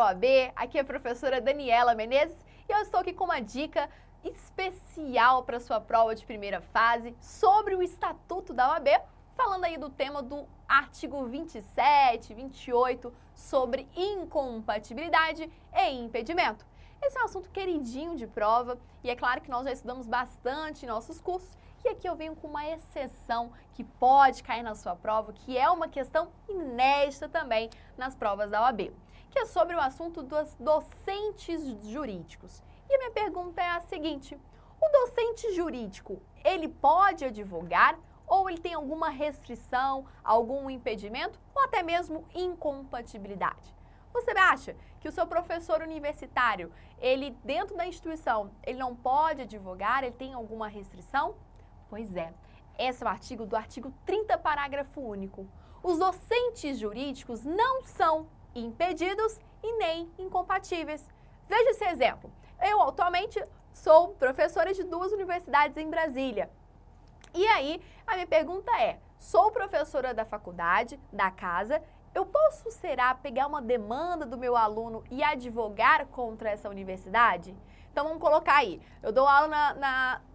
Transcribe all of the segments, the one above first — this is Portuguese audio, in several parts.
OAB, aqui é a professora Daniela Menezes e eu estou aqui com uma dica especial para sua prova de primeira fase sobre o Estatuto da OAB, falando aí do tema do artigo 27, 28, sobre incompatibilidade e impedimento. Esse é um assunto queridinho de prova e é claro que nós já estudamos bastante em nossos cursos e aqui eu venho com uma exceção que pode cair na sua prova, que é uma questão inédita também nas provas da OAB, que é sobre o assunto dos docentes jurídicos. E a minha pergunta é a seguinte: o docente jurídico, ele pode advogar ou ele tem alguma restrição, algum impedimento ou até mesmo incompatibilidade? Você acha que o seu professor universitário, ele dentro da instituição, ele não pode advogar, ele tem alguma restrição? Pois é, esse é o artigo do artigo 30, parágrafo único. Os docentes jurídicos não são impedidos e nem incompatíveis. Veja esse exemplo. Eu atualmente sou professora de 2 universidades em Brasília. E aí, a minha pergunta é, sou professora da faculdade, da casa, eu posso, será, pegar uma demanda do meu aluno e advogar contra essa universidade? Então, vamos colocar aí, eu dou aula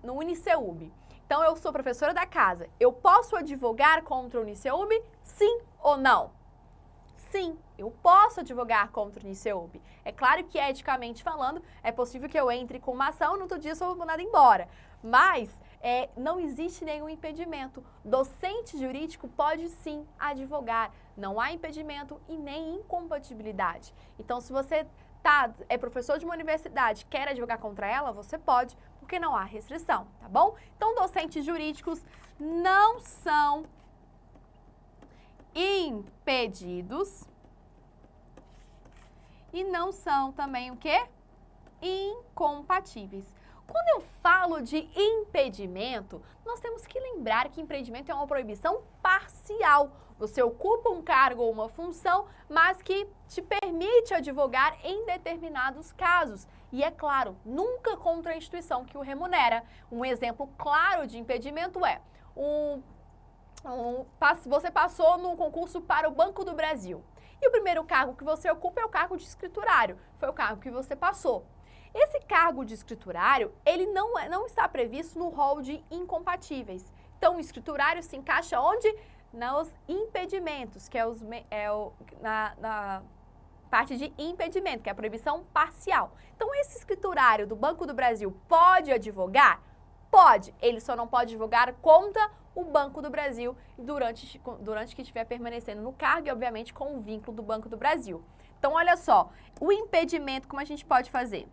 no Uniceub. Então, eu sou professora da casa, eu posso advogar contra o Uniceub? Sim ou não? Sim, eu posso advogar contra o Uniceub. É claro que, eticamente falando, é possível que eu entre com uma ação e no outro dia sou mandada embora. Mas não existe nenhum impedimento. Docente jurídico pode sim advogar. Não há impedimento e nem incompatibilidade. Então, se você é professor de uma universidade, quer advogar contra ela, você pode, porque não há restrição, tá bom? Então, docentes jurídicos não são impedidos e não são também o quê? Incompatíveis. Quando eu falo de impedimento, nós temos que lembrar que impedimento é uma proibição parcial. Você ocupa um cargo ou uma função, mas que te permite advogar em determinados casos. E é claro, nunca contra a instituição que o remunera. Um exemplo claro de impedimento é você passou no concurso para o Banco do Brasil. E o primeiro cargo que você ocupa é o cargo de escriturário. Foi o cargo que você passou. Esse cargo de escriturário, ele não está previsto no rol de incompatíveis. Então, o escriturário se encaixa onde? Nos impedimentos, que na parte de impedimento, que é a proibição parcial. Então, esse escriturário do Banco do Brasil pode advogar? Pode. Ele só não pode advogar contra o Banco do Brasil durante que estiver permanecendo no cargo e, obviamente, com o vínculo do Banco do Brasil. Então, olha só, o impedimento, como a gente pode fazer?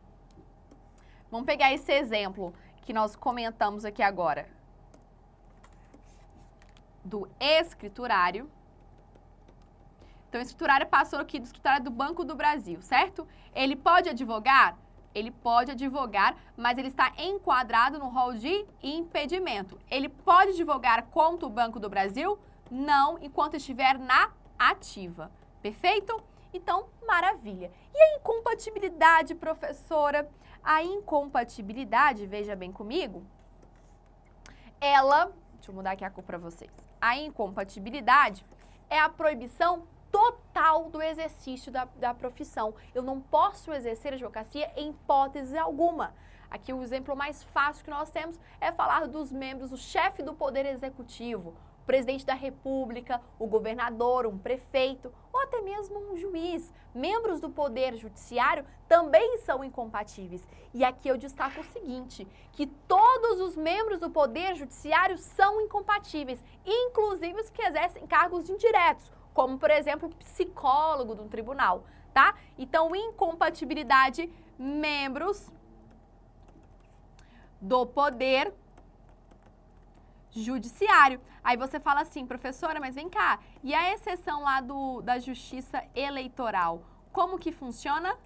Vamos pegar esse exemplo que nós comentamos aqui agora, do escriturário. Então, o escriturário passou aqui do escriturário do Banco do Brasil, certo? Ele pode advogar? Ele pode advogar, mas ele está enquadrado no rol de impedimento. Ele pode advogar contra o Banco do Brasil? Não, enquanto estiver na ativa. Perfeito? Então, maravilha. E a incompatibilidade, professora? A incompatibilidade, veja bem comigo, deixa eu mudar aqui a cor para vocês. A incompatibilidade é a proibição total do exercício da profissão. Eu não posso exercer a advocacia em hipótese alguma. Aqui o exemplo mais fácil que nós temos é falar dos membros, o chefe do Poder Executivo, o presidente da República, o governador, um prefeito ou até mesmo um juiz. Membros do Poder Judiciário também são incompatíveis. E aqui eu destaco o seguinte, que todos os membros do Poder Judiciário são incompatíveis, inclusive os que exercem cargos indiretos, como, por exemplo, psicólogo de um tribunal, tá? Então, incompatibilidade, membros do Poder Judiciário. Aí você fala assim, professora, mas vem cá, e a exceção lá da Justiça Eleitoral, como que funciona?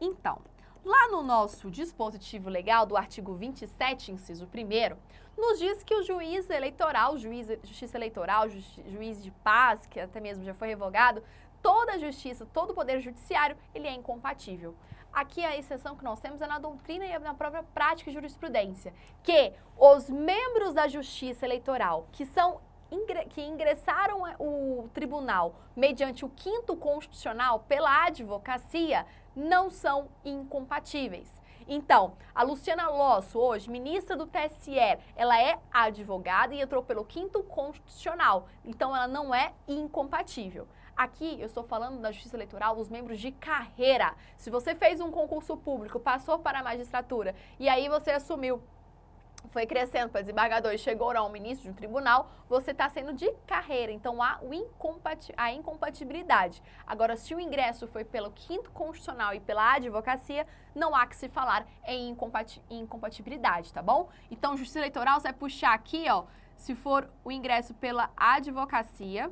Então, lá no nosso dispositivo legal do artigo 27, inciso 1º, nos diz que o juiz eleitoral, justiça eleitoral, juiz de paz, que até mesmo já foi revogado, toda a justiça, todo o poder judiciário, ele é incompatível. Aqui a exceção que nós temos é na doutrina e na própria prática e jurisprudência, que os membros da justiça eleitoral que ingressaram o tribunal mediante o 5º constitucional pela advocacia não são incompatíveis. Então, a Luciana Losso, hoje, ministra do TSE, ela é advogada e entrou pelo 5º Constitucional. Então, ela não é incompatível. Aqui, eu estou falando da Justiça Eleitoral dos membros de carreira. Se você fez um concurso público, passou para a magistratura e aí você assumiu, foi crescendo para desembargador e chegou a um ministro de um tribunal, você está sendo de carreira, então há a incompatibilidade. Agora, se o ingresso foi pelo 5º Constitucional e pela advocacia, não há que se falar em incompatibilidade, tá bom? Então, Justiça Eleitoral, você vai puxar aqui, ó, se for o ingresso pela advocacia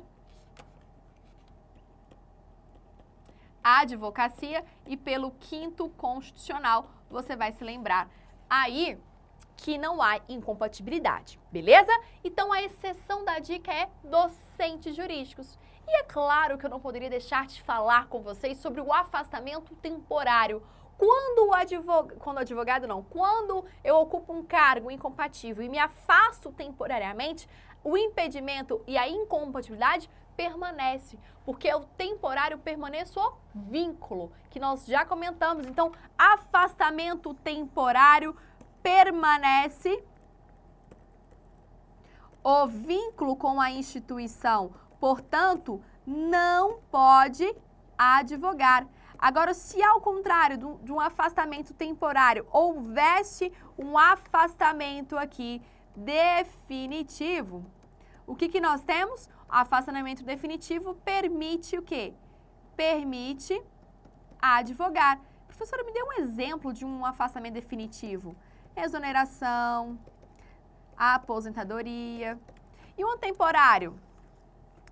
e pelo 5º Constitucional, você vai se lembrar aí que não há incompatibilidade, beleza? Então, a exceção da dica é docentes jurídicos. E é claro que eu não poderia deixar de falar com vocês sobre o afastamento temporário. Quando eu ocupo um cargo incompatível e me afasto temporariamente, o impedimento e a incompatibilidade permanece, porque o temporário permanece o vínculo, que nós já comentamos. Então, afastamento temporário permanece o vínculo com a instituição, portanto, não pode advogar. Agora, se ao contrário de um afastamento temporário houvesse um afastamento aqui definitivo, o que nós temos? O afastamento definitivo permite o quê? Permite advogar. Professora, me dê um exemplo de um afastamento definitivo. Exoneração, aposentadoria. E um temporário?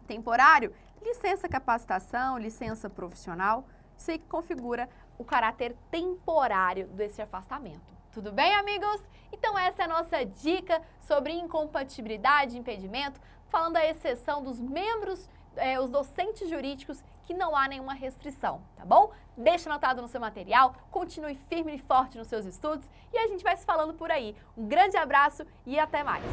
Temporário, licença capacitação, licença profissional. Isso aí que configura o caráter temporário desse afastamento. Tudo bem, amigos? Então essa é a nossa dica sobre incompatibilidade e impedimento, falando da exceção dos membros, os docentes jurídicos, que não há nenhuma restrição, tá bom? Deixa anotado no seu material, continue firme e forte nos seus estudos e a gente vai se falando por aí. Um grande abraço e até mais!